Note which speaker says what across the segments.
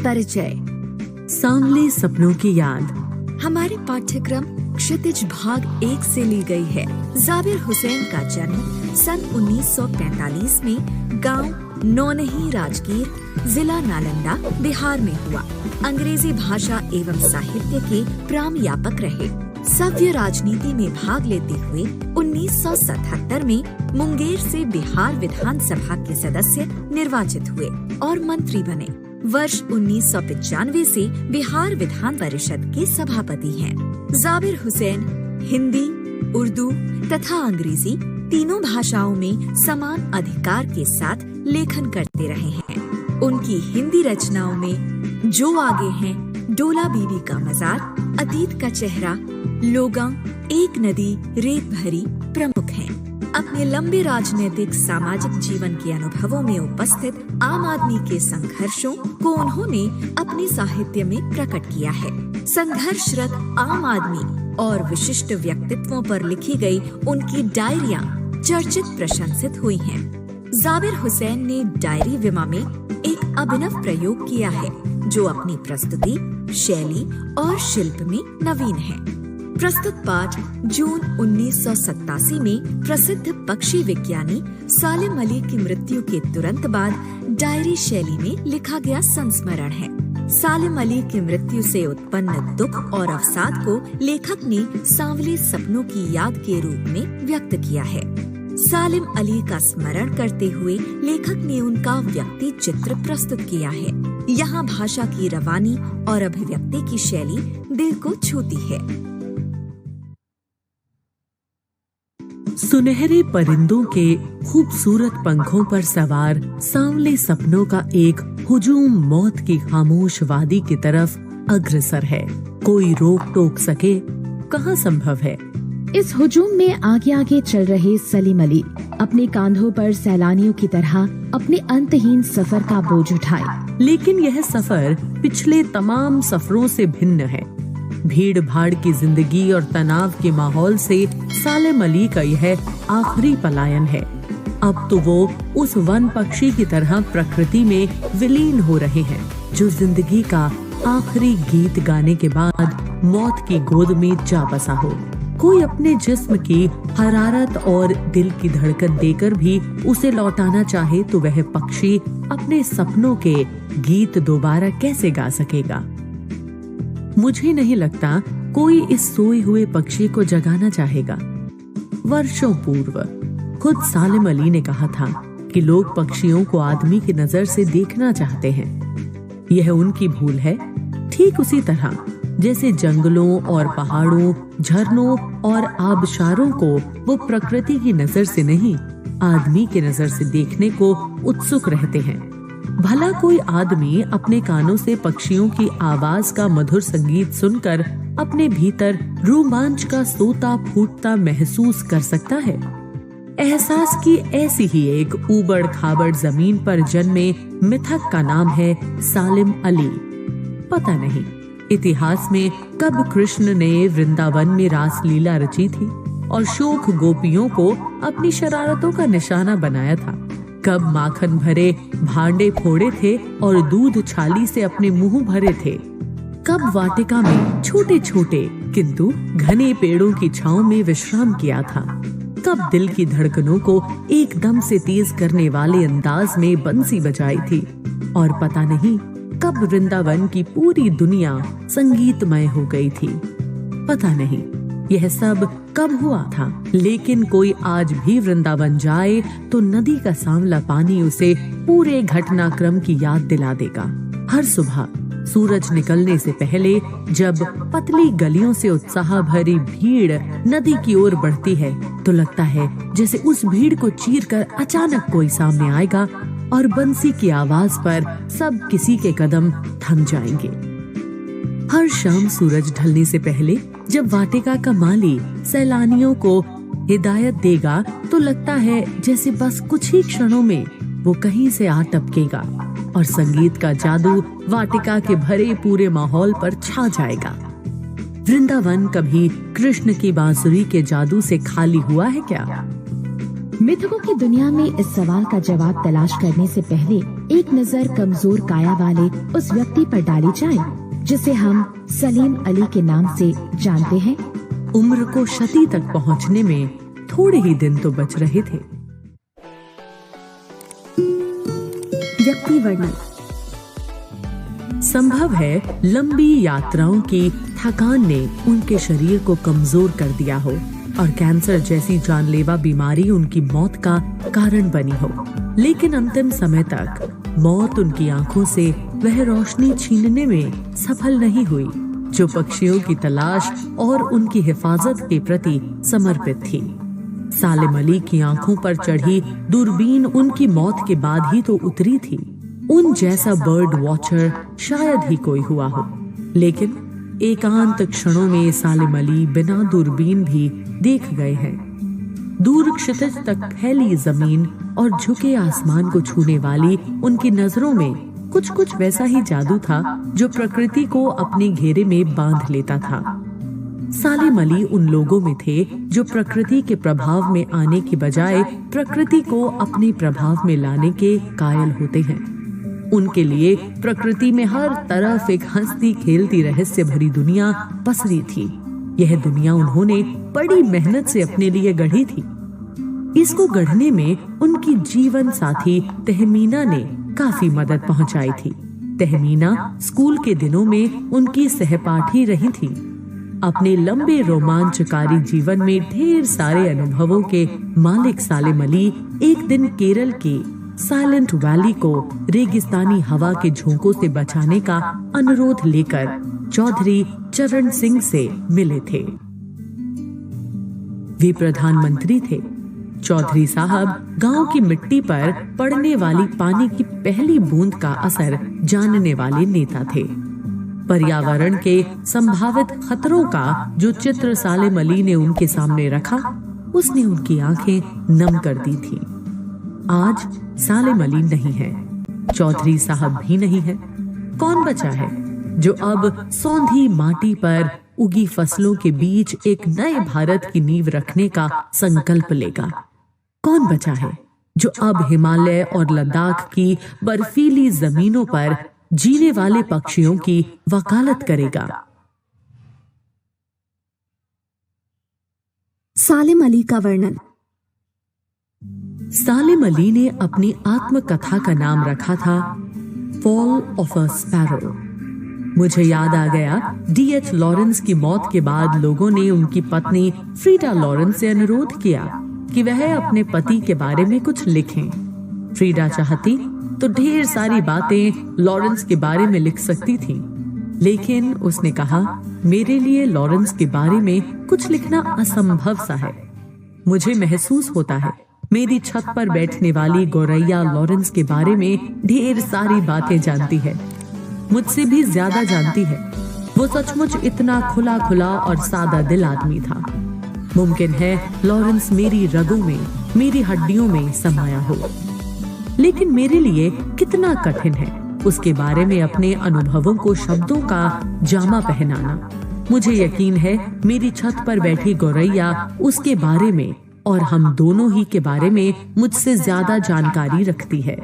Speaker 1: परिचय।
Speaker 2: सांवले सपनों की याद।
Speaker 1: हमारे पाठ्यक्रम क्षितिज भाग 1 से ली गई है। जाबिर हुसैन का जन्म सन 1945 में गांव नौनही राजगीर, जिला नालंदा, बिहार में हुआ। अंग्रेजी भाषा एवं साहित्य के प्राध्यापक रहे। सभ्य राजनीति में भाग लेते हुए 1977 में मुंगेर से बिहार विधानसभा के सदस्य निर्वाचित हुए और मंत्री बने। वर्ष 1995 से बिहार विधान परिषद के सभापति हैं। जाबिर हुसैन हिंदी, उर्दू तथा अंग्रेजी तीनों भाषाओं में समान अधिकार के साथ लेखन करते रहे हैं। उनकी हिंदी रचनाओं में जो आगे हैं, डोला बीबी का मजार, अतीत का चेहरा, लोगा, एक नदी, रेत भरी प्रमुख हैं। अपने लंबे राजनीतिक सामाजिक जीवन के अनुभवों में उपस्थित आम आदमी के संघर्षों को उन्होंने अपने साहित्य में प्रकट किया है। संघर्षरत आम आदमी और विशिष्ट व्यक्तित्वों पर लिखी गई उनकी डायरियां चर्चित प्रशंसित हुई हैं। जाबिर हुसैन ने डायरी विमा में एक अभिनव प्रयोग किया है जो अपनी प्रस्तुति, शैली और शिल्प में नवीन है। प्रस्तुत पाठ जून 1987 में प्रसिद्ध पक्षी विज्ञानी सालिम अली की मृत्यु के तुरंत बाद डायरी शैली में लिखा गया संस्मरण है। सालिम अली की मृत्यु से उत्पन्न दुख और अवसाद को लेखक ने सांवले सपनों की याद के रूप में व्यक्त किया है। सालिम अली का स्मरण करते हुए लेखक ने उनका व्यक्ति चित्र प्रस्तुत किया है। यहाँ भाषा की रवानी और अभिव्यक्ति की शैली दिल को छूती है।
Speaker 2: सुनहरे परिंदों के खूबसूरत पंखों पर सवार सांवले सपनों का एक हुजूम मौत की खामोश वादी की तरफ अग्रसर है। कोई रोक टोक सके कहाँ संभव है।
Speaker 3: इस हुजूम में आगे आगे चल रहे सलीम अली अपने कांधों पर सैलानियों की तरह अपने अंतहीन सफर का बोझ उठाए।
Speaker 2: लेकिन यह सफर पिछले तमाम सफरों से भिन्न है। भीड़ भाड़ की जिंदगी और तनाव के माहौल से सालिम अली का यह आखिरी पलायन है। अब तो वो उस वन पक्षी की तरह प्रकृति में विलीन हो रहे हैं जो जिंदगी का आखिरी गीत गाने के बाद मौत की गोद में जा बसा हो। कोई अपने जिस्म की हरारत और दिल की धड़कन देकर भी उसे लौटाना चाहे तो वह पक्षी अपने सपनों के गीत दोबारा कैसे गा सकेगा। मुझे नहीं लगता कोई इस सोए हुए पक्षी को जगाना चाहेगा। वर्षों पूर्व खुद सालिम अली ने कहा था कि लोग पक्षियों को आदमी की नजर से देखना चाहते हैं। यह उनकी भूल है। ठीक उसी तरह जैसे जंगलों और पहाड़ों, झरनों और आबशारों को वो प्रकृति की नजर से नहीं, आदमी की नजर से देखने को उत्सुक रहते हैं। भला कोई आदमी अपने कानों से पक्षियों की आवाज का मधुर संगीत सुनकर अपने भीतर रोमांच का सोता फूटता महसूस कर सकता है। एहसास की ऐसी ही एक ऊबड़ खाबड़ जमीन पर जन्मे मिथक का नाम है सालिम अली। पता नहीं इतिहास में कब कृष्ण ने वृंदावन में रासलीला रची थी और शोक गोपियों को अपनी शरारतों का निशाना बनाया था। कब माखन भरे भांडे फोड़े थे और दूध छाली से अपने मुंह भरे थे। कब वाटिका में छोटे छोटे किंतु घने पेड़ों की छांव में विश्राम किया था। कब दिल की धड़कनों को एकदम से तेज करने वाले अंदाज में बंसी बजाई थी। और पता नहीं कब वृंदावन की पूरी दुनिया संगीतमय हो गई थी। पता नहीं यह सब कब हुआ था। लेकिन कोई आज भी वृंदावन जाए तो नदी का सांवला पानी उसे पूरे घटनाक्रम की याद दिला देगा। हर सुबह सूरज निकलने से पहले जब पतली गलियों से उत्साह भरी भीड़ नदी की ओर बढ़ती है तो लगता है जैसे उस भीड़ को चीरकर अचानक कोई सामने आएगा और बंसी की आवाज पर सब किसी के कदम थम जाएंगे। हर शाम सूरज ढलने से पहले जब वाटिका का माली सैलानियों को हिदायत देगा तो लगता है जैसे बस कुछ ही क्षणों में वो कहीं से आ टपकेगा और संगीत का जादू वाटिका के भरे पूरे माहौल पर छा जाएगा। वृंदावन कभी कृष्ण की बांसुरी के जादू से खाली हुआ है क्या?
Speaker 3: मिथकों की दुनिया में इस सवाल का जवाब तलाश करने से पहले एक नजर कमजोर काया वाले उस व्यक्ति पर डाली जाए जिसे हम सलीम अली के नाम से जानते हैं।
Speaker 2: उम्र को शती तक पहुंचने में थोड़े ही दिन तो बच रहे थे।
Speaker 1: व्यक्ति वर्णन।
Speaker 2: संभव है लंबी यात्राओं की थकान ने उनके शरीर को कमजोर कर दिया हो और कैंसर जैसी जानलेवा बीमारी उनकी मौत का कारण बनी हो, लेकिन अंतिम समय तक मौत उनकी आंखों से वह रोशनी छीनने में सफल नहीं हुई जो पक्षियों की तलाश और उनकी हिफाजत के प्रति समर्पित थी। सालिम अली की आंखों पर चढ़ी दूरबीन उनकी मौत के बाद ही तो उतरी थी। उन जैसा बर्ड वॉचर शायद ही कोई हुआ हो, लेकिन एकांत क्षणों में सालिम अली बिना दूरबीन भी देख गए हैं। दूर क्षितिज तक फैली जमीन और झुके आसमान को छूने वाली उनकी नजरों में कुछ कुछ वैसा ही जादू था जो प्रकृति को अपने घेरे में बांध लेता था। सालिम अली उन लोगों में थे जो प्रकृति के प्रभाव में आने की बजाय प्रकृति को अपने प्रभाव में लाने के कायल होते हैं। उनके लिए प्रकृति में हर तरफ एक हंसती खेलती रहस्य भरी दुनिया पसरी थी। यह दुनिया उन्होंने बड़ी मेहनत से अपने लिए गढ़ी थी। इसको गढ़ने में उनकी जीवन साथी तहमीना ने काफी मदद पहुंचाई थी। तहमीना स्कूल के दिनों में उनकी सहपाठी रही थी। अपने लंबे रोमांचकारी जीवन में ढेर सारे अनुभवों के मालिक सालिम अली एक दिन केरल के साइलेंट वैली को रेगिस्तानी हवा के झोंकों से बचाने का अनुरोध लेकर चौधरी चरण सिंह से मिले थे। वे प्रधानमंत्री थे। चौधरी साहब गांव की मिट्टी पर पड़ने वाली पानी की पहली बूंद का असर जानने वाले नेता थे। पर्यावरण के संभावित खतरों का जो चित्र सालिम अली ने उनके सामने रखा, उसने उनकी आंखें नम कर दी थी। आज सालिम अली नहीं है, चौधरी साहब भी नहीं है। कौन बचा है जो अब सौंधी माटी पर उगी फसलों के बीच एक नए भारत की नींव रखने का संकल्प लेगा? कौन बचा है जो अब हिमालय और लद्दाख की बर्फीली जमीनों पर जीने वाले पक्षियों की वकालत करेगा?
Speaker 1: सालिम अली का वर्णन।
Speaker 2: सालिम अली ने अपनी आत्मकथा का नाम रखा था फॉल ऑफ अ स्पैरो। मुझे याद आ गया D.H. लॉरेंस की मौत के बाद लोगों ने उनकी पत्नी फ्रीडा लॉरेंस से अनुरोध किया कि वह अपने पति के बारे में कुछ लिखें। फ्रीडा चाहती तो ढेर सारी बातें लॉरेंस के बारे में लिख सकती थी, लेकिन उसने कहा, मेरे लिए लॉरेंस के बारे में कुछ लिखना असंभव सा है। मुझे महसूस होता है मेरी छत पर बैठने वाली गोरैया लॉरेंस के बारे में ढेर सारी बातें जानती है, मुझसे भी ज्यादा जानती है। वो सचमुच इतना खुला खुला और सादा दिल आदमी था। मुमकिन है लॉरेंस मेरी रगों में, मेरी हड्डियों में समाया हो, लेकिन मेरे लिए कितना कठिन है उसके बारे में अपने अनुभवों को शब्दों का जामा पहनाना। मुझे यकीन है मेरी छत पर बैठी गोरैया उसके बारे में और हम दोनों ही के बारे में मुझसे ज्यादा जानकारी रखती है।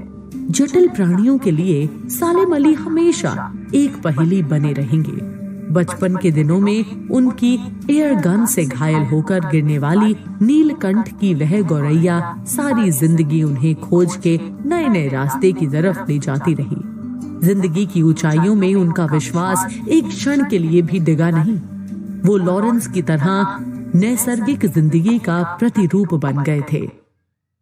Speaker 2: जटिल प्राणियों के लिए सालिम अली हमेशा एक पहेली बने रहेंगे। बचपन के दिनों में उनकी एयर गन से घायल होकर गिरने वाली नीलकंठ की वह गोरैया सारी जिंदगी उन्हें खोज के नए नए रास्ते की तरफ ले जाती रही। जिंदगी की ऊंचाइयों में उनका विश्वास एक क्षण के लिए भी डिगा नहीं। वो लॉरेंस की तरह नैसर्गिक जिंदगी का प्रतिरूप बन गए थे।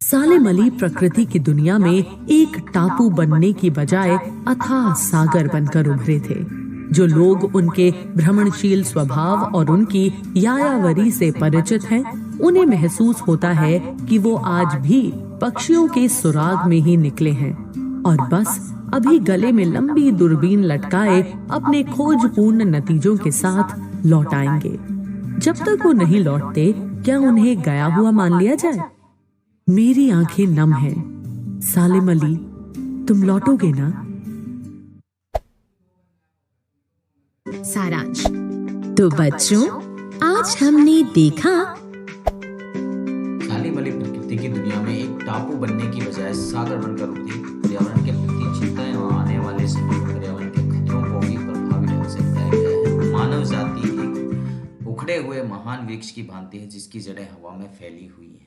Speaker 2: सालिम अली प्रकृति की दुनिया में एक टापू बनने की बजाय अथाह सागर बनकर उभरे थे। जो लोग उनके भ्रमणशील स्वभाव और उनकी यायावरी से परिचित हैं, उन्हें महसूस होता है कि वो आज भी पक्षियों के सुराग में ही निकले हैं और बस अभी गले में लंबी दूरबीन लटकाए अपने खोजपूर्ण नतीजों के साथ लौट आएंगे। जब तक वो नहीं लौटते, क्या उन्हें गया हुआ मान लिया जाए? मेरी आंखें नम हैं। सालिम अली, तुम लौटोगे ना?
Speaker 3: सारांश। तो बच्चों, आज हमने देखा
Speaker 4: जानी वाली प्रकृति की दुनिया में एक टापू बनने की बजाय सागर बनकर उभरी पर्यावरण के प्रति चिंताएं और आने वाले समय में पर्यावरण के खतरों को भी प्रभावी ढंग से बताया गया है। मानव जाति एक उखड़े हुए महान वृक्ष की भांति है जिसकी जड़ें हवा में फैली हुई है।